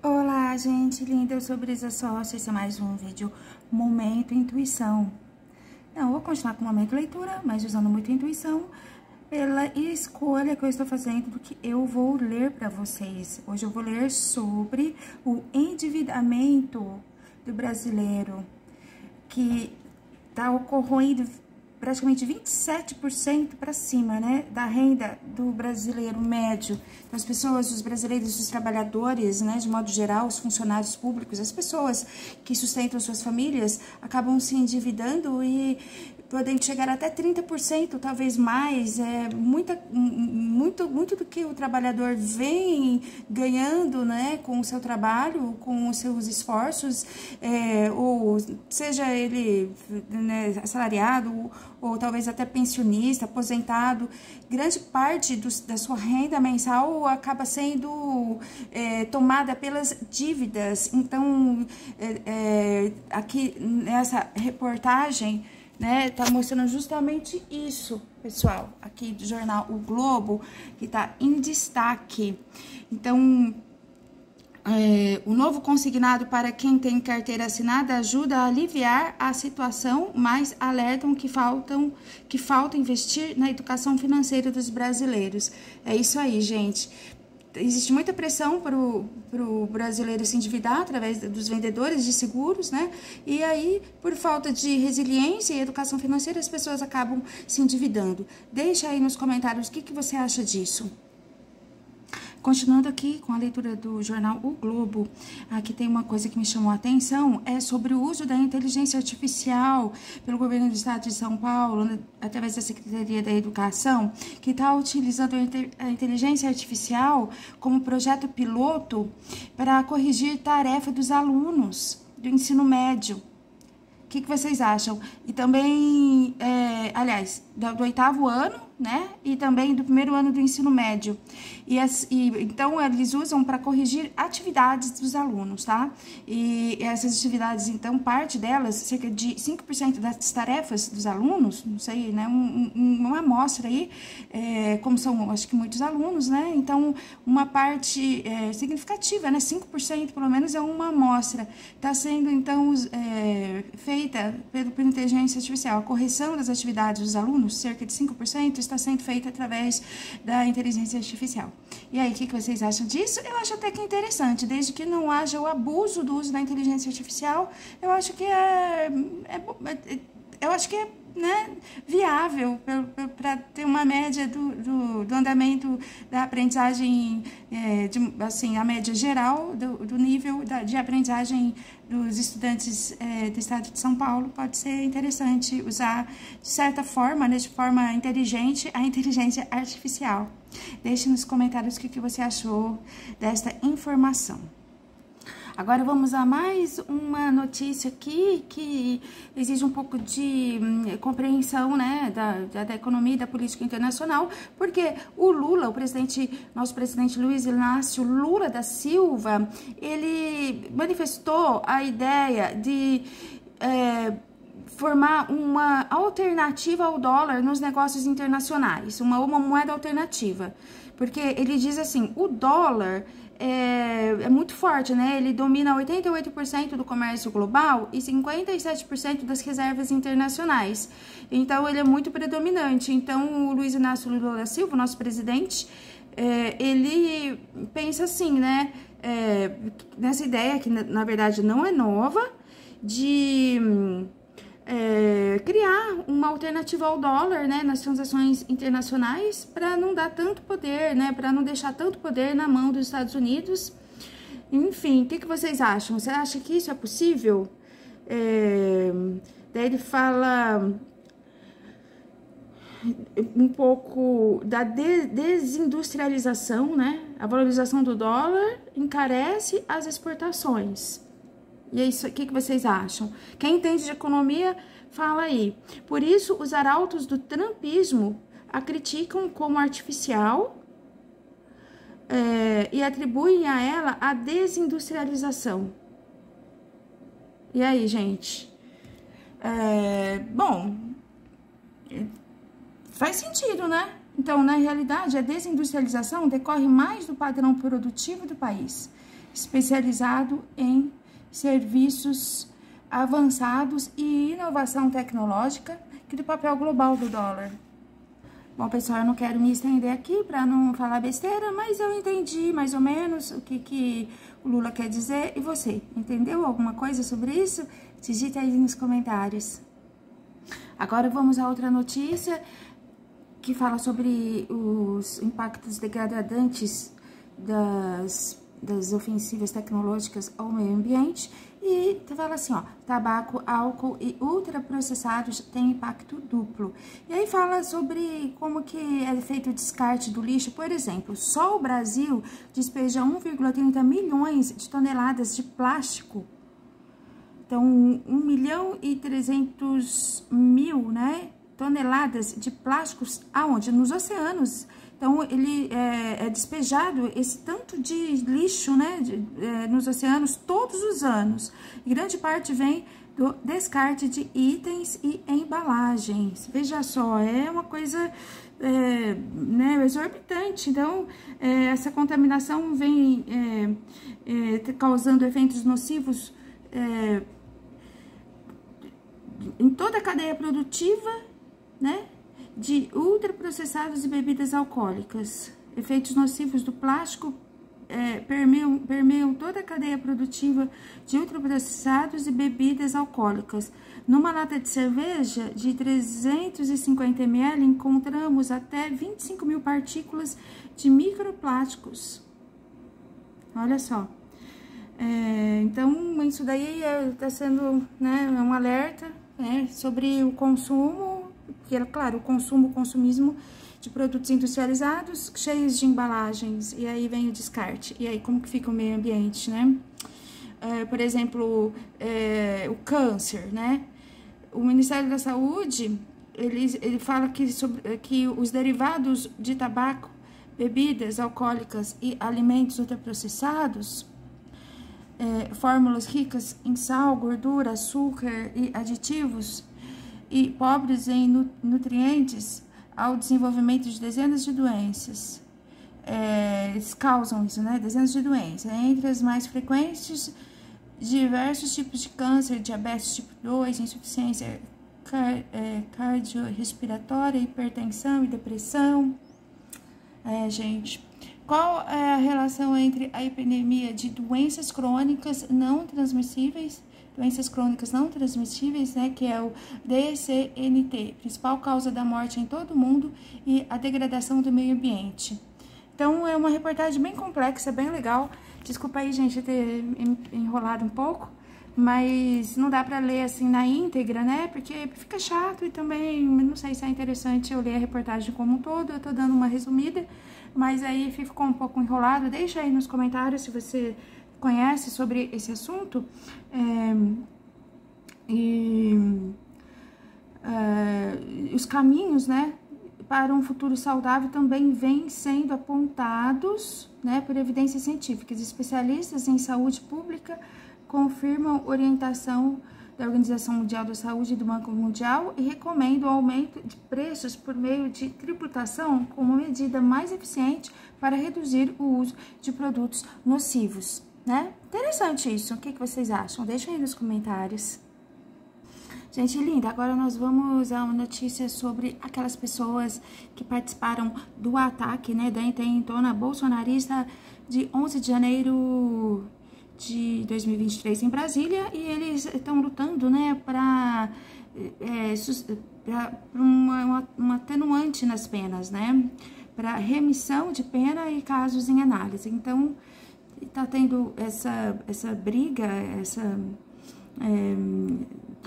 Olá, gente linda, eu sou Brisa Sócia, esse é mais um vídeo Momento Intuição. Não, eu vou continuar com o Momento Leitura, mas usando muito intuição, pela escolha que eu estou fazendo do que eu vou ler para vocês. Hoje eu vou ler sobre o endividamento do brasileiro, que está ocorrendo praticamente 27% para cima, né, da renda do brasileiro médio. Então, as pessoas, os brasileiros, os trabalhadores, né, de modo geral, os funcionários públicos, as pessoas que sustentam suas famílias, acabam se endividando e podem chegar até 30%, talvez mais. Muito do que o trabalhador vem ganhando, né, com o seu trabalho, com os seus esforços, ou seja ele, né, assalariado, ou talvez até pensionista, aposentado, grande parte da sua renda mensal acaba sendo tomada pelas dívidas. Então, aqui nessa reportagem, né, tá mostrando justamente isso, pessoal, aqui do jornal O Globo, que tá em destaque. Então, o novo consignado para quem tem carteira assinada ajuda a aliviar a situação, mas alertam que falta investir na educação financeira dos brasileiros. É isso aí, gente. Existe muita pressão para o brasileiro se endividar através dos vendedores de seguros, né? E aí, por falta de resiliência e educação financeira, as pessoas acabam se endividando. Deixa aí nos comentários o que você acha disso. Continuando aqui com a leitura do jornal O Globo, aqui tem uma coisa que me chamou a atenção, é sobre o uso da inteligência artificial pelo governo do estado de São Paulo, através da Secretaria da Educação, que está utilizando a inteligência artificial como projeto piloto para corrigir tarefa dos alunos do ensino médio. O que vocês acham? E também, aliás, do 8º ano, né? E também do 1º ano do ensino médio. Então, eles usam para corrigir atividades dos alunos, tá? E essas atividades, então, parte delas, cerca de 5% das tarefas dos alunos, não sei, né? Uma amostra aí, como são, acho que muitos alunos, né? Então, uma parte significativa, né? 5% pelo menos é uma amostra. Está sendo, então, feita pela inteligência artificial. A correção das atividades dos alunos, cerca de 5%, está sendo feita através da inteligência artificial. E aí, o que vocês acham disso? Eu acho até que é interessante, desde que não haja o abuso do uso da inteligência artificial, eu acho que né, viável para ter uma média do andamento da aprendizagem, assim, a média geral do nível de aprendizagem dos estudantes do estado de São Paulo. Pode ser interessante usar, de certa forma, né, de forma inteligente, a inteligência artificial. Deixe nos comentários o que você achou desta informação. Agora vamos a mais uma notícia aqui que exige um pouco de compreensão, né, da economia e da política internacional, porque o Lula, nosso presidente Luiz Inácio Lula da Silva, ele manifestou a ideia de formar uma alternativa ao dólar nos negócios internacionais, uma moeda alternativa, porque ele diz assim, o dólar é muito forte, né? Ele domina 88% do comércio global e 57% das reservas internacionais. Então, ele é muito predominante. Então, o Luiz Inácio Lula da Silva, nosso presidente, ele pensa assim, né? Nessa ideia, que na verdade não é nova, de criar uma alternativa ao dólar, né, nas transações internacionais, para não dar tanto poder, né, para não deixar tanto poder na mão dos Estados Unidos. Enfim, o que vocês acham? Você acha que isso é possível? Daí ele fala um pouco da desindustrialização, né? A valorização do dólar encarece as exportações. E é isso, o que vocês acham? Quem entende de economia, fala aí. Por isso, os arautos do trumpismo a criticam como artificial e atribuem a ela a desindustrialização. E aí, gente? Bom, faz sentido, né? Então, na realidade, a desindustrialização decorre mais do padrão produtivo do país. especializado em serviços avançados e inovação tecnológica, que do papel global do dólar. Bom, pessoal, eu não quero me estender aqui para não falar besteira, mas eu entendi mais ou menos o que o Lula quer dizer. E você, entendeu alguma coisa sobre isso? Digita aí nos comentários. Agora vamos a outra notícia que fala sobre os impactos degradantes das ofensivas tecnológicas ao meio ambiente, e fala assim, ó, tabaco, álcool e ultraprocessados têm impacto duplo. E aí fala sobre como que é feito o descarte do lixo. Por exemplo, só o Brasil despeja 1,30 milhões de toneladas de plástico. Então, 1.300.000, né, toneladas de plásticos aonde? Nos oceanos. Então, ele é despejado esse tanto de lixo, né, nos oceanos todos os anos. E grande parte vem do descarte de itens e embalagens. Veja só, é uma coisa né, exorbitante. Então, essa contaminação vem causando efeitos nocivos em toda a cadeia produtiva, né? De ultraprocessados e bebidas alcoólicas. Efeitos nocivos do plástico permeiam toda a cadeia produtiva de ultraprocessados e bebidas alcoólicas. Numa lata de cerveja de 350 ml, encontramos até 25.000 partículas de microplásticos. Olha só. Então, isso daí está sendo, né, um alerta, né, sobre o consumo, que é claro, o consumismo de produtos industrializados cheios de embalagens, e aí vem o descarte. E aí como que fica o meio ambiente, né? Por exemplo, o câncer, né? O Ministério da Saúde, ele fala que os derivados de tabaco, bebidas alcoólicas e alimentos ultraprocessados, fórmulas ricas em sal, gordura, açúcar e aditivos, e pobres em nutrientes, ao desenvolvimento de dezenas de doenças. Eles causam isso, né? Dezenas de doenças. Entre as mais frequentes, diversos tipos de câncer, diabetes tipo 2, insuficiência cardiorrespiratória, hipertensão e depressão. Gente, qual é a relação entre a epidemia de doenças crônicas não transmissíveis, né, que é o DCNT, principal causa da morte em todo o mundo, e a degradação do meio ambiente? Então, é uma reportagem bem complexa, bem legal. Desculpa aí, gente, ter enrolado um pouco, mas não dá pra ler assim na íntegra, né, porque fica chato, e também não sei se é interessante eu ler a reportagem como um todo. Eu tô dando uma resumida, mas aí ficou um pouco enrolado. Deixa aí nos comentários se você conhece sobre esse assunto, os caminhos, né, para um futuro saudável também vêm sendo apontados, né, por evidências científicas. Especialistas em saúde pública confirmam orientação da Organização Mundial da Saúde e do Banco Mundial e recomendam o aumento de preços por meio de tributação como medida mais eficiente para reduzir o uso de produtos nocivos, né? Interessante isso. O que vocês acham? Deixa aí nos comentários. Gente linda, agora nós vamos a uma notícia sobre aquelas pessoas que participaram do ataque, né, da intentona bolsonarista de 11 de janeiro de 2023 em Brasília, e eles estão lutando, né, para uma atenuante nas penas, né, para remissão de pena e casos em análise. Então, tá tendo essa briga,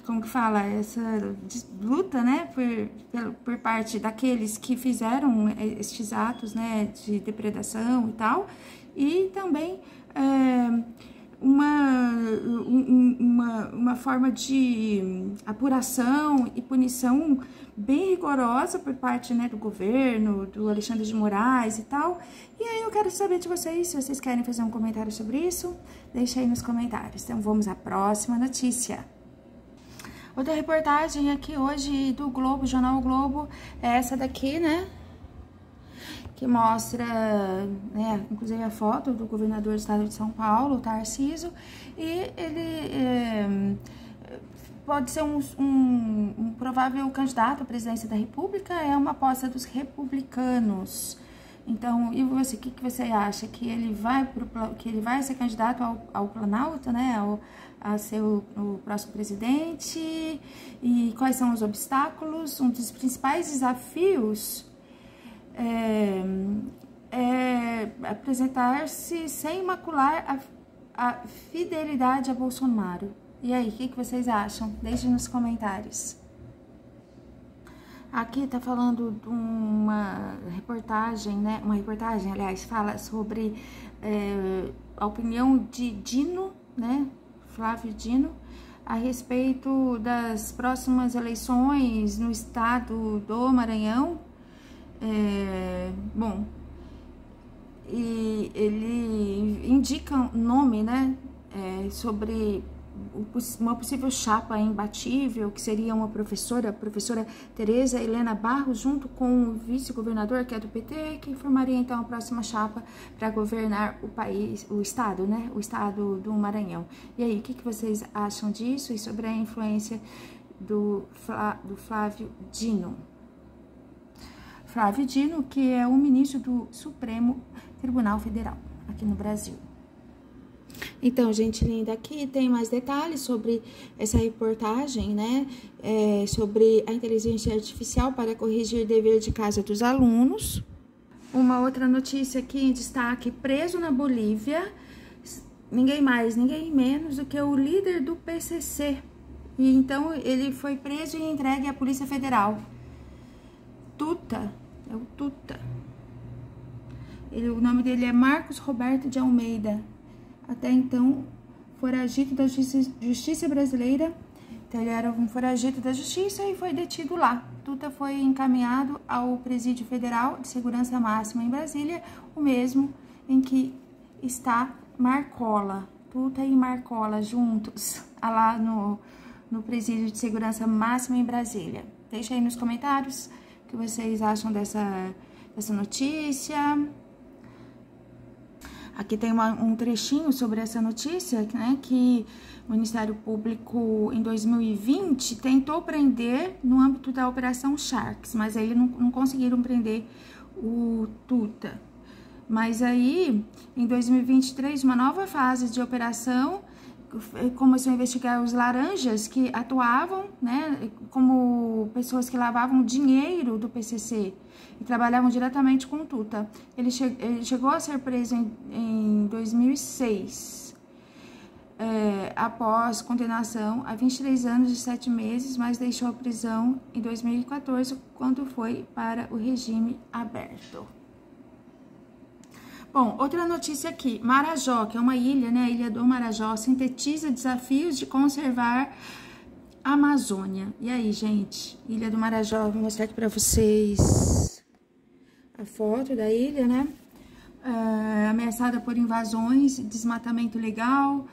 como que fala, essa luta, né, por parte daqueles que fizeram estes atos, né, de depredação e tal, e também uma forma de apuração e punição bem rigorosa por parte, né, do governo, do Alexandre de Moraes e tal. E aí eu quero saber de vocês, se vocês querem fazer um comentário sobre isso, deixa aí nos comentários. Então vamos à próxima notícia. Outra reportagem aqui hoje do Globo, Jornal o Globo, é essa daqui, né? que mostra, né, inclusive a foto do governador do estado de São Paulo, Tarcísio, e ele pode ser um provável candidato à presidência da República, é uma aposta dos republicanos. Então, e você, o que você acha? Que ele vai ser candidato ao Planalto, né, a ser o próximo presidente? E quais são os obstáculos? Um dos principais desafios é apresentar-se sem macular a fidelidade a Bolsonaro. E aí, o que vocês acham? Deixem nos comentários. Aqui tá falando de uma reportagem, né? Uma reportagem, aliás, fala sobre a opinião de Dino, né? Flávio Dino, a respeito das próximas eleições no estado do Maranhão. Bom, e ele indica um nome, né? Sobre uma possível chapa imbatível, que seria uma professora, a professora Tereza Helena Barros, junto com o vice-governador, que é do PT, que formaria então a próxima chapa para governar o país, o estado, né? O estado do Maranhão. E aí, o que vocês acham disso e sobre a influência do Flávio Dino? Flávio Dino, que é o ministro do Supremo Tribunal Federal aqui no Brasil. Então, gente linda, aqui tem mais detalhes sobre essa reportagem, né? Sobre a inteligência artificial para corrigir dever de casa dos alunos. Uma outra notícia aqui em destaque: preso na Bolívia, ninguém mais, ninguém menos do que o líder do PCC. E então ele foi preso e entregue à Polícia Federal. Tuta, é o Tuta. O nome dele é Marcos Roberto de Almeida. Até então, foragido da Justiça Brasileira. Então, ele era um foragido da Justiça e foi detido lá. Tuta foi encaminhado ao Presídio Federal de Segurança Máxima em Brasília, o mesmo em que está Marcola. Tuta e Marcola juntos, lá no Presídio de Segurança Máxima em Brasília. Deixa aí nos comentários o que vocês acham dessa notícia. Aqui tem um trechinho sobre essa notícia, né, que o Ministério Público, em 2020, tentou prender no âmbito da Operação Sharks, mas aí não conseguiram prender o Tuta. Mas aí, em 2023, uma nova fase de operação começou a investigar os laranjas que atuavam, né, como pessoas que lavavam dinheiro do PCC e trabalhavam diretamente com o Tuta. Ele chegou a ser preso em 2006, após condenação a 23 anos e 7 meses, mas deixou a prisão em 2014, quando foi para o regime aberto. Bom, outra notícia aqui: Marajó, que é uma ilha, né? A ilha do Marajó sintetiza desafios de conservar a Amazônia. E aí, gente? Ilha do Marajó, vou mostrar aqui pra vocês a foto da ilha, né? Ameaçada por invasões, desmatamento ilegal.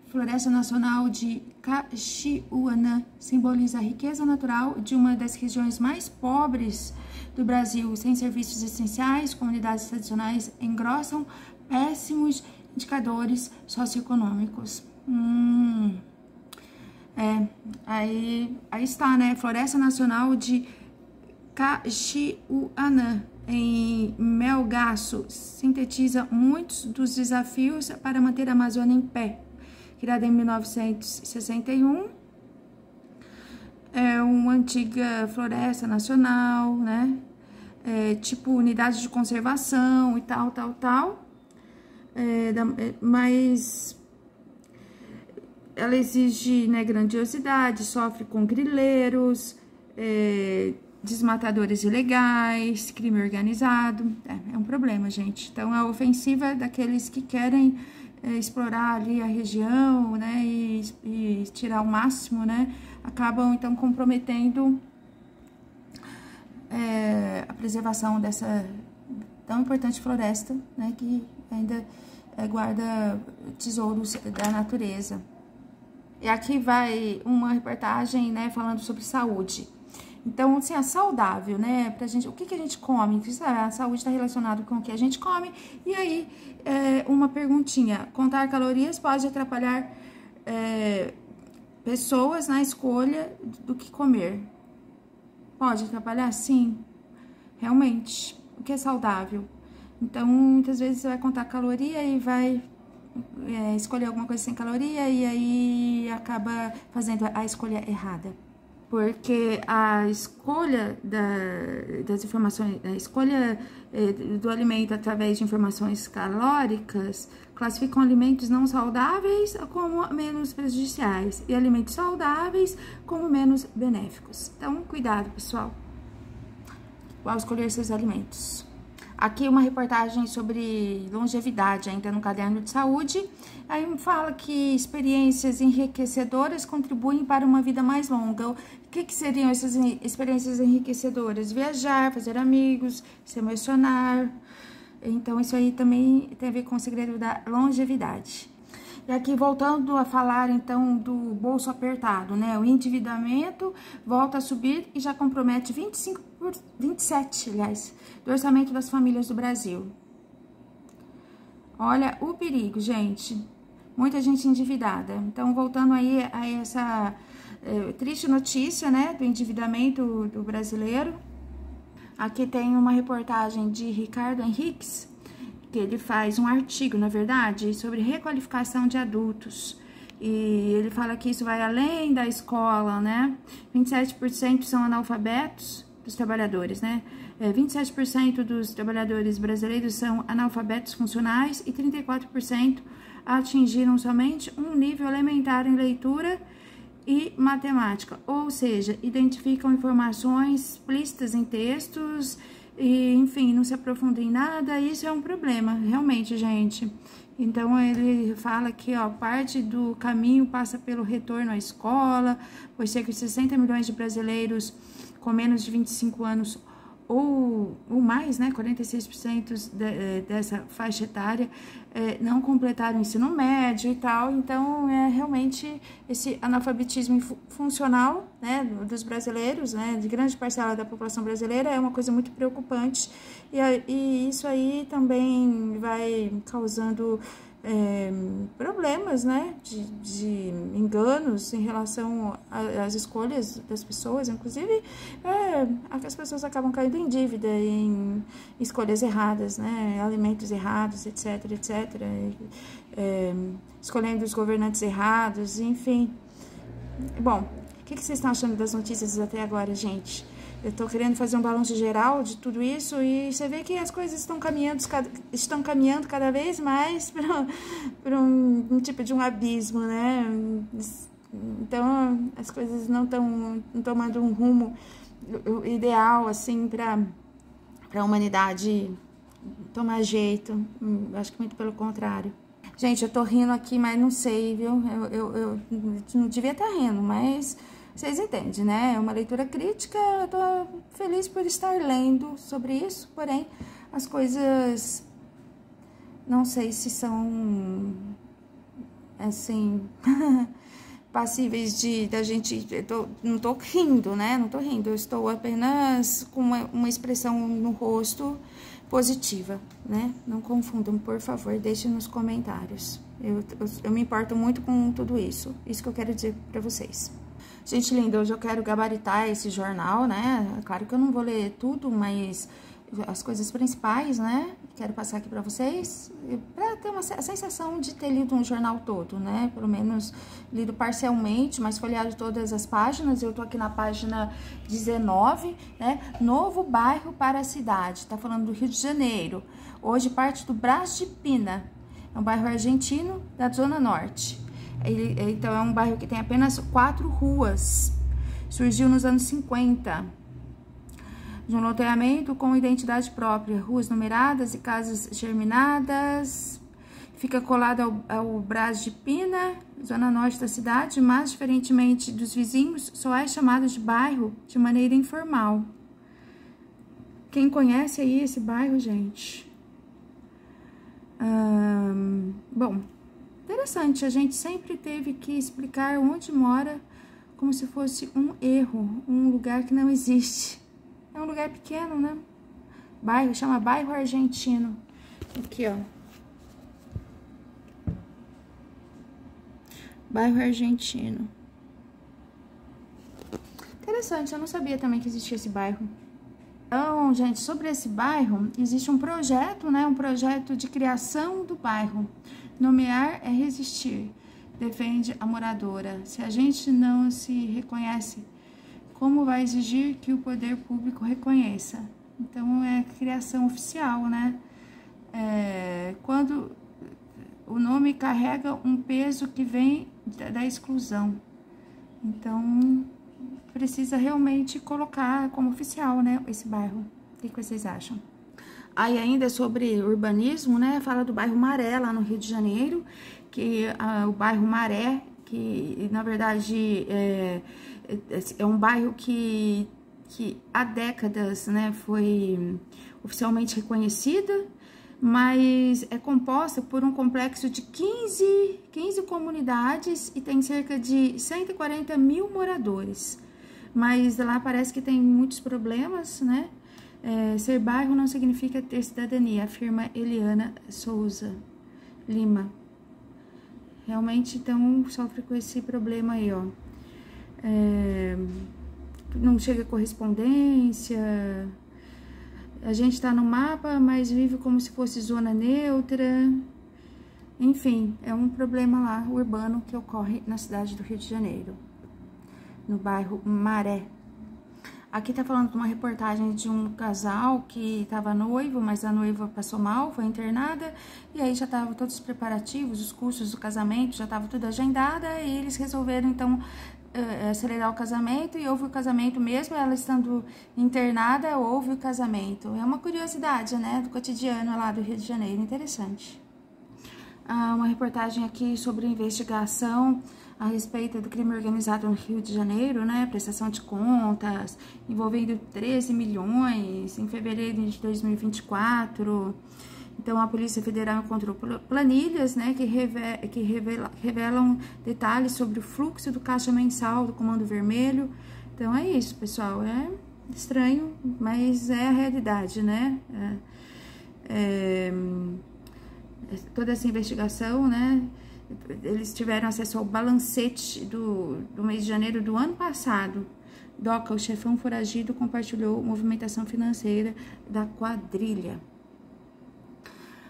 Floresta Nacional de Caxiuanã simboliza a riqueza natural de uma das regiões mais pobres do Brasil. Sem serviços essenciais, comunidades tradicionais engrossam péssimos indicadores socioeconômicos. Aí está, né? Floresta Nacional de Caxiuanã, em Melgaço, sintetiza muitos dos desafios para manter a Amazônia em pé. Criada em 1961, é uma antiga floresta nacional, né? Tipo unidade de conservação e tal. Mas ela exige, né, grandiosidade, sofre com grileiros, desmatadores ilegais, crime organizado. É um problema, gente. Então, a ofensiva daqueles que querem explorar ali a região, né, e tirar o máximo, né, acabam então comprometendo a preservação dessa tão importante floresta, né, que ainda guarda tesouros da natureza. E aqui vai uma reportagem, né, falando sobre saúde. Então, assim, é saudável, né? Pra gente, o que que a gente come? A saúde está relacionada com o que a gente come. E aí, uma perguntinha. Contar calorias pode atrapalhar pessoas na escolha do que comer? Pode atrapalhar? Sim, realmente. O que é saudável? Então, muitas vezes você vai contar caloria e vai escolher alguma coisa sem caloria e aí acaba fazendo a escolha errada. Porque a escolha das informações, a escolha do alimento através de informações calóricas classificam alimentos não saudáveis como menos prejudiciais e alimentos saudáveis como menos benéficos. Então, cuidado, pessoal, ao escolher seus alimentos. Aqui uma reportagem sobre longevidade, ainda no caderno de saúde. Aí fala que experiências enriquecedoras contribuem para uma vida mais longa. O que seriam essas experiências enriquecedoras? Viajar, fazer amigos, se emocionar. Então, isso aí também tem a ver com o segredo da longevidade. E aqui, voltando a falar, então, do bolso apertado, né? O endividamento volta a subir e já compromete 27, aliás, do orçamento das famílias do Brasil. Olha o perigo, gente. Muita gente endividada. Então, voltando aí a essa triste notícia, né, do endividamento do brasileiro. Aqui tem uma reportagem de Ricardo Henriques, que ele faz um artigo, na verdade, sobre requalificação de adultos. E ele fala que isso vai além da escola, né? 27% são analfabetos dos trabalhadores, né? 27% dos trabalhadores brasileiros são analfabetos funcionais e 34% atingiram somente um nível elementar em leitura e matemática, ou seja, identificam informações explícitas em textos e, enfim, não se aprofundam em nada. Isso é um problema, realmente, gente. Então, ele fala que, ó, parte do caminho passa pelo retorno à escola, pois cerca de 60 milhões de brasileiros com menos de 25 anos ou mais, né, 46% dessa faixa etária não completaram o ensino médio e tal. Então, realmente esse analfabetismo funcional, né, dos brasileiros, né, de grande parcela da população brasileira, é uma coisa muito preocupante, e isso aí também vai causando problemas, né, de enganos em relação às escolhas das pessoas, inclusive as pessoas acabam caindo em dívida, em escolhas erradas, né, alimentos errados, etc, escolhendo os governantes errados, enfim. Bom, o que vocês estão achando das notícias até agora, gente? Eu tô querendo fazer um balanço geral de tudo isso e você vê que as coisas estão caminhando cada vez mais para um tipo de um abismo, né? Então, as coisas não estão tomando um rumo ideal, assim, para a humanidade tomar jeito. Acho que muito pelo contrário. Gente, eu tô rindo aqui, mas não sei, viu? Eu não devia estar rindo, mas vocês entendem, né? É uma leitura crítica, eu tô feliz por estar lendo sobre isso, porém, as coisas, não sei se são, assim, passíveis da gente, não tô rindo, né? Não tô rindo, eu estou apenas com uma expressão no rosto positiva, né? Não confundam, por favor, deixem nos comentários. Eu me importo muito com tudo isso que eu quero dizer pra vocês. Gente linda, hoje eu quero gabaritar esse jornal, né? Claro que eu não vou ler tudo, mas as coisas principais, né? Quero passar aqui pra vocês, pra ter a sensação de ter lido um jornal todo, né? Pelo menos lido parcialmente, mas folheado todas as páginas. Eu tô aqui na página 19, né? Novo bairro para a cidade. Tá falando do Rio de Janeiro. Hoje parte do Brás de Pina. É um bairro argentino da Zona Norte. Então, é um bairro que tem apenas 4 ruas. Surgiu nos anos 50. De um loteamento com identidade própria. Ruas numeradas e casas germinadas. Fica colado ao Brás de Pina, zona norte da cidade, mas, diferentemente dos vizinhos, só é chamado de bairro de maneira informal. Quem conhece aí esse bairro, gente? Bom, interessante, a gente sempre teve que explicar onde mora como se fosse um erro, um lugar que não existe. É um lugar pequeno, né? Bairro, chama Bairro Argentino. Aqui, ó. Bairro Argentino. Interessante, eu não sabia também que existia esse bairro. Então, gente, sobre esse bairro, existe um projeto, né? Um projeto de criação do bairro. Nomear é resistir, defende a moradora. Se a gente não se reconhece, como vai exigir que o poder público reconheça? Então, é criação oficial, né? Quando o nome carrega um peso que vem da exclusão. Então, precisa realmente colocar como oficial, né, esse bairro. O que vocês acham? Aí ainda sobre urbanismo, né, fala do bairro Maré, lá no Rio de Janeiro, que o bairro Maré, que na verdade é um bairro que há décadas, né, foi oficialmente reconhecida, mas é composta por um complexo de 15 comunidades e tem cerca de 140 mil moradores. Mas lá parece que tem muitos problemas, né? Ser bairro não significa ter cidadania, afirma Eliana Souza Lima. Realmente, então, sofre com esse problema aí, ó. Não chega correspondência. A gente tá no mapa, mas vive como se fosse zona neutra. Enfim, é um problema lá, urbano, que ocorre na cidade do Rio de Janeiro, no bairro Maré. Aqui tá falando de uma reportagem de um casal que estava noivo, mas a noiva passou mal, foi internada, e aí já estavam todos os preparativos, os cursos do casamento, já estava tudo agendado, e eles resolveram, então, acelerar o casamento, e houve o casamento mesmo, ela estando internada, houve o casamento. É uma curiosidade, né, do cotidiano lá do Rio de Janeiro, interessante. Uma reportagem aqui sobre investigação a respeito do crime organizado no Rio de Janeiro, né, prestação de contas, envolvendo 13 milhões em fevereiro de 2024. Então, a Polícia Federal encontrou planilhas, né, que revelam detalhes sobre o fluxo do caixa mensal do Comando Vermelho. Então, é isso, pessoal. É estranho, mas é a realidade, né? Toda essa investigação, né? Eles tiveram acesso ao balancete do mês de janeiro do ano passado. Doca, o chefão foragido, compartilhou movimentação financeira da quadrilha.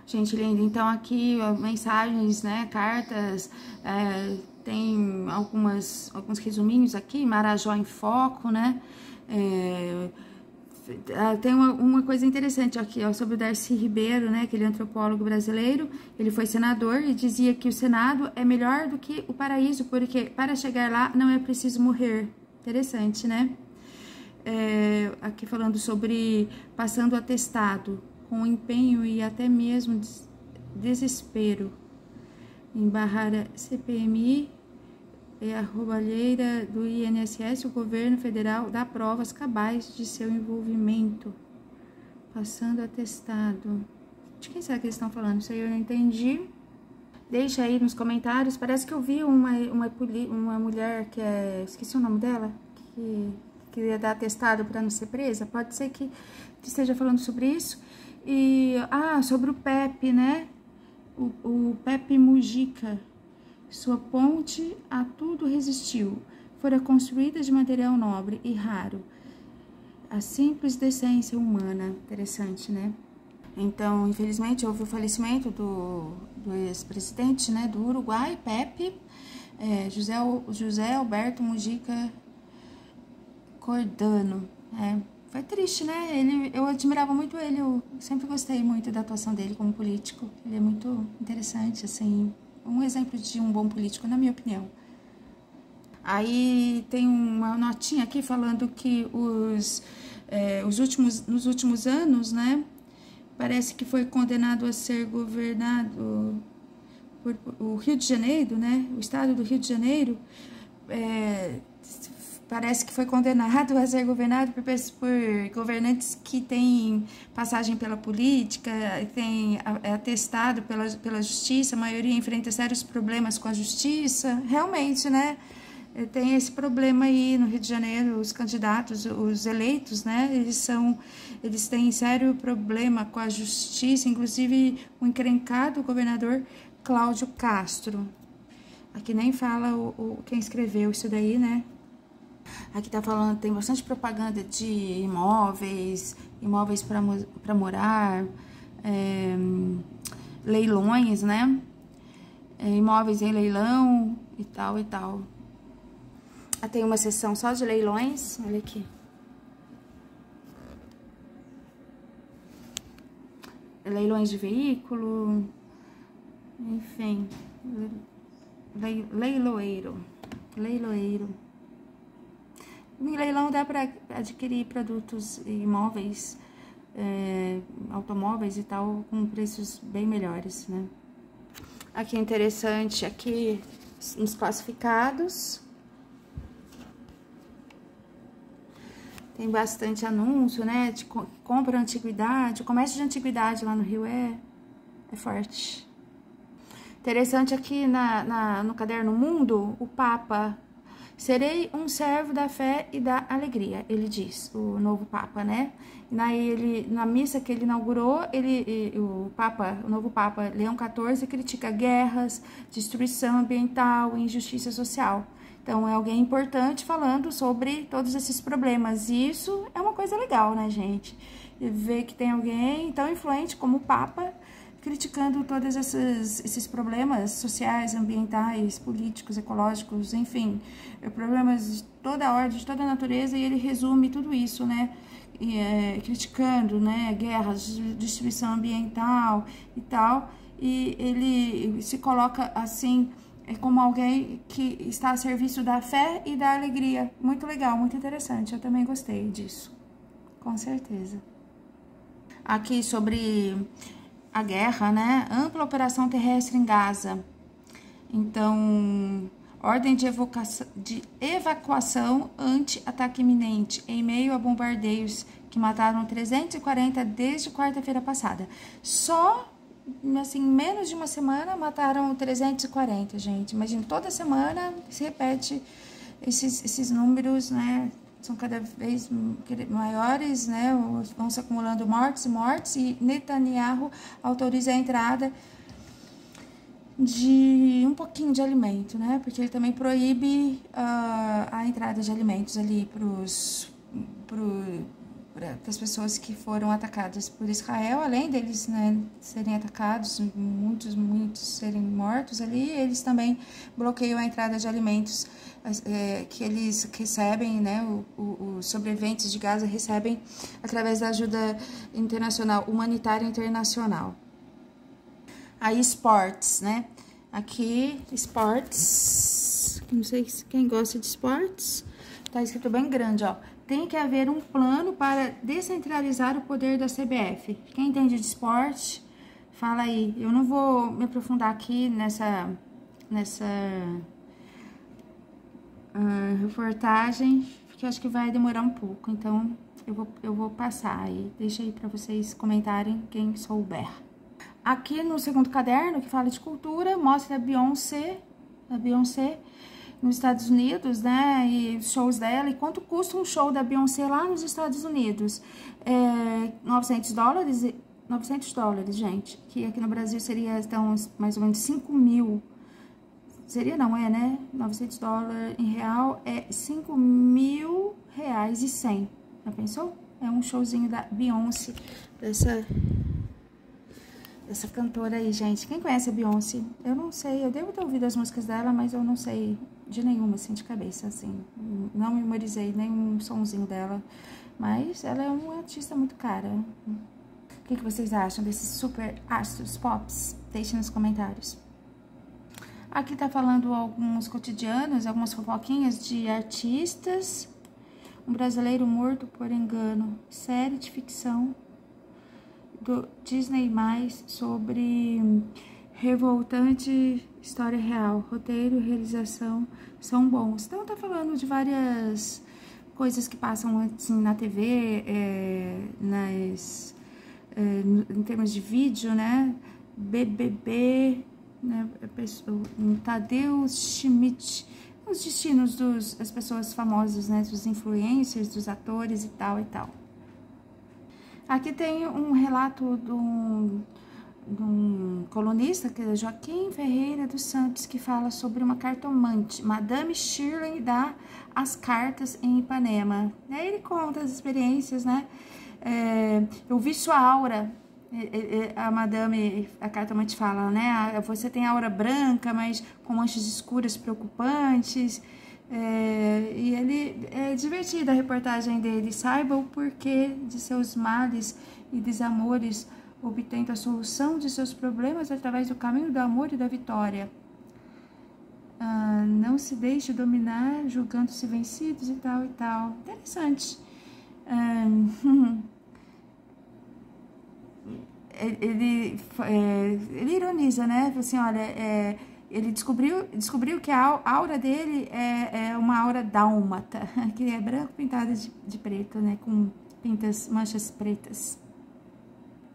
Gente linda, então aqui ó, mensagens, né, cartas, tem alguns resuminhos aqui, Marajó em Foco, né, tem uma coisa interessante aqui, ó, sobre o Darcy Ribeiro, né, aquele antropólogo brasileiro. Ele foi senador e dizia que o Senado é melhor do que o paraíso, porque para chegar lá não é preciso morrer. Interessante, né? Aqui falando sobre passando atestado, com empenho e até mesmo desespero em barrar a CPMI e a roubalheira do INSS, o governo federal dá provas cabais de seu envolvimento. Passando atestado. De quem será que eles estão falando? Isso aí eu não entendi. Deixa aí nos comentários. Parece que eu vi uma mulher que esqueci o nome dela, que queria dar atestado para não ser presa. Pode ser que esteja falando sobre isso. E, sobre o Pepe, né? O Pepe Mujica. Sua ponte a tudo resistiu. Fora construída de material nobre e raro. A simples decência humana. Interessante, né? Então, infelizmente, houve o falecimento do ex-presidente, né, do Uruguai, Pepe, José Alberto Mujica Cordano. Foi triste, né? Eu admirava muito ele, eu sempre gostei muito da atuação dele como político. Ele é muito interessante, assim, um exemplo de um bom político, na minha opinião. Aí tem uma notinha aqui falando que nos últimos anos, né, parece que foi condenado a ser governado por o Rio de Janeiro, né, o estado do Rio de Janeiro, parece que foi condenado a ser governado por governantes que têm passagem pela política, têm atestado pela justiça, a maioria enfrenta sérios problemas com a justiça. Realmente, né? tem esse problema aí no Rio de Janeiro, os candidatos, os eleitos, né, eles têm sério problema com a justiça, inclusive o encrencado governador Cláudio Castro. Aqui nem fala quem escreveu isso daí, né? Aqui tá falando, tem bastante propaganda de imóveis para morar, leilões, né? Imóveis em leilão e tal e tal. Tem uma seção só de leilões, olha aqui. Leilões de veículo, enfim, leiloeiro. Em leilão dá para adquirir produtos imóveis, automóveis e tal, com preços bem melhores, né? Aqui é interessante, aqui nos classificados. Tem bastante anúncio, né? De compra antiguidade. O comércio de antiguidade lá no Rio é forte. Interessante aqui no caderno Mundo, o Papa. Serei um servo da fé e da alegria, ele diz, o novo Papa, né? Na missa que ele inaugurou, o novo Papa Leão XIV critica guerras, destruição ambiental e injustiça social. Então, é alguém importante falando sobre todos esses problemas. E isso é uma coisa legal, né, gente? Ver que tem alguém tão influente como o Papa criticando todos esses problemas sociais, ambientais, políticos, ecológicos, enfim, problemas de toda a ordem, de toda a natureza, e ele resume tudo isso, né? Criticando, né, guerras, destruição ambiental e tal, e ele se coloca assim como alguém que está a serviço da fé e da alegria. Muito legal, muito interessante, eu também gostei disso, com certeza. Aqui sobre a guerra, né? Ampla operação terrestre em Gaza. Então, ordem de evacuação anti-ataque iminente, em meio a bombardeios que mataram 340 desde quarta-feira passada. Só, assim, menos de uma semana mataram 340, gente. Imagina, toda semana se repete esses números, né? São cada vez maiores, né? Vão se acumulando mortes, e Netanyahu autoriza a entrada de um pouquinho de alimento, né? Porque ele também proíbe a entrada de alimentos ali para as pessoas que foram atacadas por Israel, além deles, né, serem atacados, muitos serem mortos ali, eles também bloqueiam a entrada de alimentos que eles recebem, né, os sobreviventes de Gaza recebem através da ajuda internacional, humanitária internacional. Aí, esportes, né? Aqui, esportes, não sei quem gosta de esportes, tá escrito bem grande, ó. Tem que haver um plano para descentralizar o poder da CBF. Quem entende de esporte, fala aí. Eu não vou me aprofundar aqui nessa reportagem, porque eu acho que vai demorar um pouco. Então, eu vou passar aí. Deixa aí para vocês comentarem quem souber. Aqui no segundo caderno, que fala de cultura, mostra a Beyoncé nos Estados Unidos, né, e os shows dela, e quanto custa um show da Beyoncé lá nos Estados Unidos? $900, gente, que aqui no Brasil seria, então, mais ou menos 5 mil, seria não, né, $900 em real é R$5.100, já pensou? É um showzinho da Beyoncé, dessa cantora aí, gente. Quem conhece a Beyoncé? Eu não sei, eu devo ter ouvido as músicas dela, mas eu não sei de nenhuma, assim, de cabeça, assim. Não memorizei nenhum sonzinho dela, mas ela é uma artista muito cara. O que vocês acham desses super astros pops? Deixem nos comentários. Aqui tá falando alguns cotidianos, algumas fofoquinhas de artistas. Um brasileiro morto por engano. Série de ficção do Disney+, sobre revoltante história real, roteiro e realização são bons. Então tá falando de várias coisas que passam assim na TV, em termos de vídeo, né? BBB, né? Tadeu Schmidt, os destinos das pessoas famosas, né? Dos influencers, dos atores e tal e tal. Aqui tem um relato de um colunista, que é Joaquim Ferreira dos Santos, que fala sobre uma cartomante, Madame Shirley, dá as cartas em Ipanema. Aí ele conta as experiências, né? Eu vi sua aura. A cartomante fala, né? Você tem aura branca, mas com manchas escuras preocupantes. E ele é divertida a reportagem dele. Saiba o porquê de seus males e desamores, obtendo a solução de seus problemas através do caminho do amor e da vitória. Não se deixe dominar, julgando-se vencidos e tal e tal. Interessante. Ele ironiza, né? Assim, olha, ele descobriu que a aura dele é uma aura dálmata, que é branco pintado de preto, né? Com manchas pretas.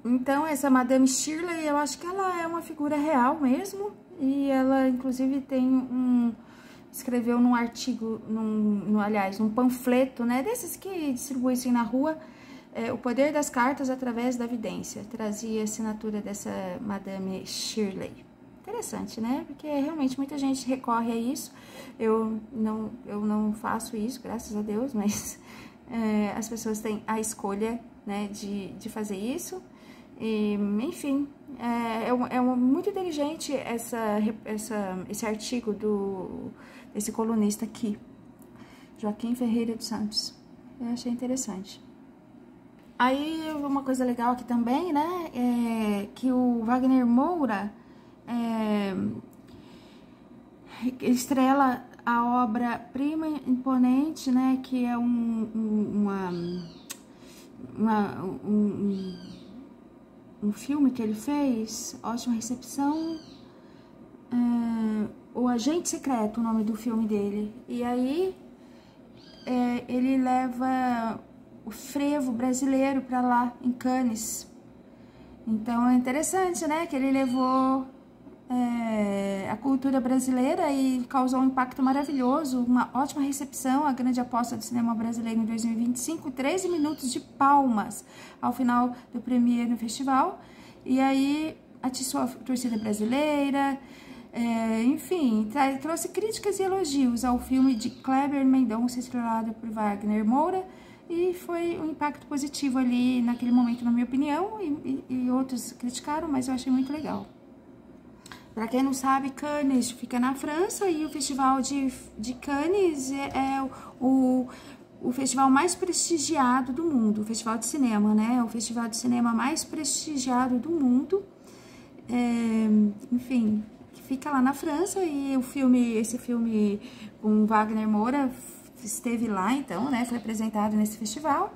Então, essa Madame Shirley, eu acho que ela é uma figura real mesmo. E ela, inclusive, escreveu num artigo, num panfleto, né? Desses que distribuem na rua, o poder das cartas através da vidência. Trazia a assinatura dessa Madame Shirley. Interessante, né? Porque realmente muita gente recorre a isso. Eu não faço isso, graças a Deus, mas as pessoas têm a escolha, né, de fazer isso. E, enfim, muito inteligente esse artigo desse colunista aqui, Joaquim Ferreira dos Santos. Eu achei interessante. Aí, uma coisa legal aqui também, né, é que o Wagner Moura estrela a obra-prima imponente, né, que é um filme que ele fez, Ótima Recepção, O Agente Secreto, o nome do filme dele. E aí ele leva o frevo brasileiro para lá, em Cannes. Então é interessante, né, que ele levou a cultura brasileira e causou um impacto maravilhoso, uma ótima recepção, a grande aposta do cinema brasileiro em 2025, 13 minutos de palmas ao final do premiere no festival, e aí atiçou a torcida brasileira, enfim, trouxe críticas e elogios ao filme de Kleber Mendonça, estrelado por Wagner Moura, e foi um impacto positivo ali naquele momento, na minha opinião, e outros criticaram, mas eu achei muito legal. Para quem não sabe, Cannes fica na França e o Festival de Cannes é o festival mais prestigiado do mundo, o festival de cinema, né? O festival de cinema mais prestigiado do mundo, enfim, que fica lá na França. E esse filme com Wagner Moura esteve lá, então, né? Foi apresentado nesse festival.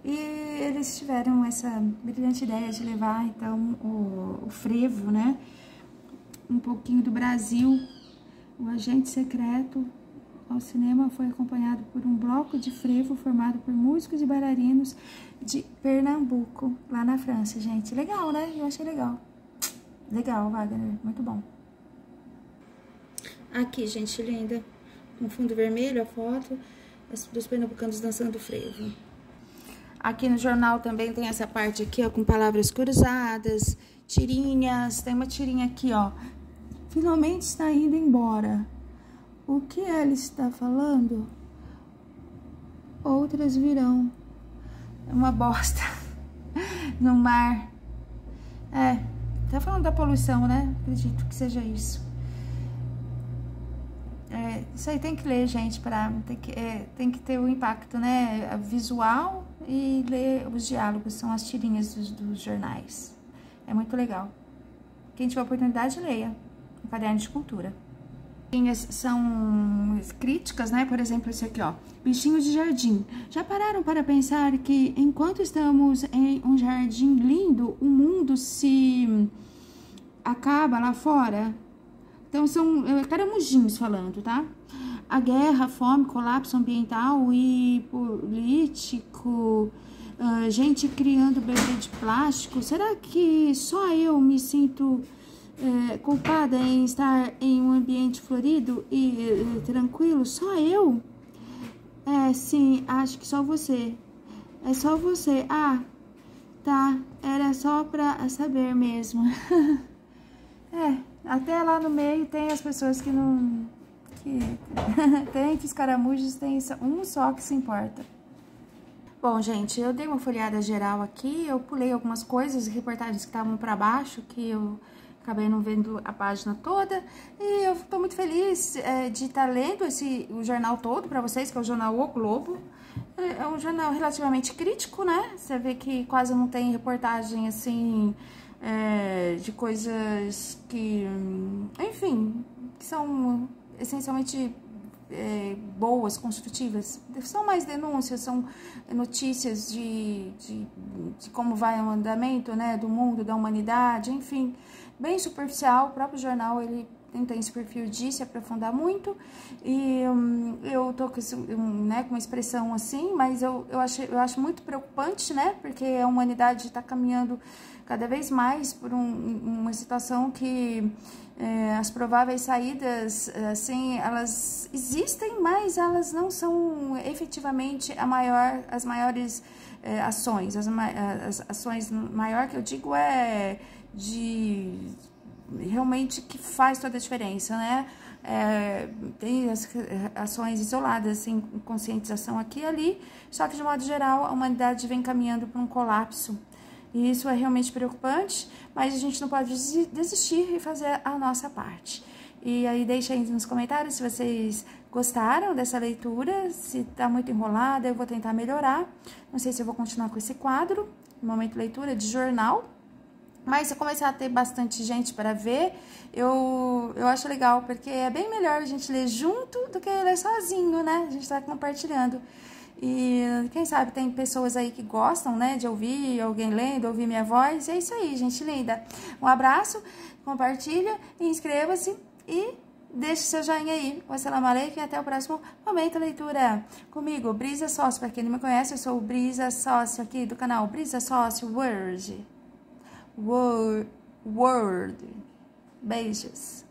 E eles tiveram essa brilhante ideia de levar, então, o frevo, né? Um pouquinho do Brasil. O Agente Secreto ao cinema foi acompanhado por um bloco de frevo formado por músicos e bailarinos de Pernambuco, lá na França, gente. Legal, né? Eu achei legal. Legal, Wagner. Muito bom. Aqui, gente linda. Um fundo vermelho, a foto dos pernambucanos dançando frevo. Aqui no jornal também tem essa parte aqui, ó, com palavras cruzadas, tirinhas. Tem uma tirinha aqui, ó. Finalmente está indo embora. O que ela está falando? Outras virão. É uma bosta. No mar. Tá falando da poluição, né? Acredito que seja isso. Isso aí tem que ler, gente, tem que ter o impacto, né? Visual e ler os diálogos, são as tirinhas dos jornais. É muito legal. Quem tiver oportunidade, leia. Um caderno de cultura. São críticas, né? Por exemplo, esse aqui, ó. Bichinhos de jardim. Já pararam para pensar que enquanto estamos em um jardim lindo, o mundo se acaba lá fora? Então, são caramujinhos falando, tá? A guerra, a fome, colapso ambiental e político, gente criando bebê de plástico. Será que só eu me sinto culpada em estar em um ambiente florido e tranquilo? Só eu? Sim, acho que só você. É só você. Ah, tá. Era só pra saber mesmo. Até lá no meio tem as pessoas que não... tem que escaramujos, tem um só que se importa. Bom, gente, eu dei uma folheada geral aqui, eu pulei algumas coisas, reportagens que estavam para baixo, que eu acabei não vendo a página toda, e eu tô muito feliz de estar lendo o jornal todo para vocês, que é o jornal O Globo. É um jornal relativamente crítico, né? Você vê que quase não tem reportagem, assim, de coisas que, enfim, que são essencialmente boas, construtivas. São mais denúncias, são notícias de como vai o andamento, né, do mundo, da humanidade, enfim, bem superficial. O próprio jornal, ele tem esse perfil de se aprofundar muito, e eu tô com, né, com uma expressão assim, mas eu acho muito preocupante, né, porque a humanidade está caminhando cada vez mais por uma situação que as prováveis saídas, assim, elas existem, mas elas não são efetivamente as maiores ações. As ações maior que eu digo de realmente que faz toda a diferença, né? Tem as ações isoladas, assim, conscientização aqui e ali, só que de modo geral a humanidade vem caminhando para um colapso. E isso é realmente preocupante, mas a gente não pode desistir e fazer a nossa parte. E aí deixa aí nos comentários se vocês gostaram dessa leitura, se tá muito enrolada, eu vou tentar melhorar. Não sei se eu vou continuar com esse quadro, momento leitura de jornal. Mas se eu começar a ter bastante gente para ver, eu acho legal, porque é bem melhor a gente ler junto do que ler sozinho, né? A gente tá compartilhando. E quem sabe tem pessoas aí que gostam, né, de ouvir alguém lendo, ouvir minha voz. É isso aí, gente linda. Um abraço, compartilha, inscreva-se e deixe seu joinha aí. Wassalamu alaikum e até o próximo Momento Leitura comigo, Brisa Sócio. Para quem não me conhece, eu sou o Brisa Sócio aqui do canal Brisa Sócio World. Beijos.